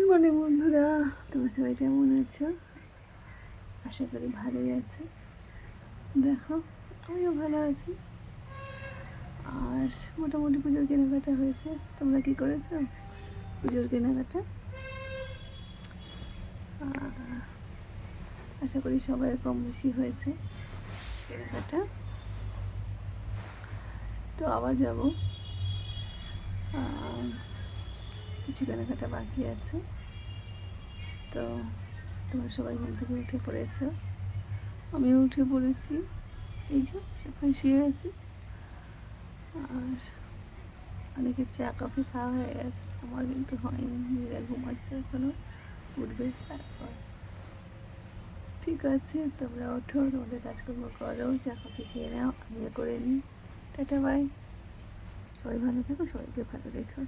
Morning বন্ধুরা, তোমরা সবাই কেমন আছো? আশা করি ভালোই আছে। দেখো, আমিও ভালো আছি। আর মোটামুটি পুজোর কেনাকাটা হয়েছে। তোমরা কি করেছো পুজোর কেনাকাটা? আশা করি সবাই কম বেশি হয়েছে কেনাকাটা। তো আবার যাব, কিছু কেনাকাটা বাকি আছে। তো তোমরা সবাই ঘুম থেকে উঠে পড়েছো, আমিও উঠে পড়েছি। এই যে সবাই শুয়ে আছি। আর অনেকের চা কফি খাওয়া হয়ে গেছে, আমার কিন্তু হয়নি। মেয়েরা ঘুমাচ্ছে, এখনও উঠবে তারপর। ঠিক আছে, তোমরা ওঠো, তোমাদের কাজকর্ম করো, চা কফি খেয়ে নাও, আমিও করে নিই। Tata bye. সবাই ভালো থাকো, সবাইকে ভালো রেখো।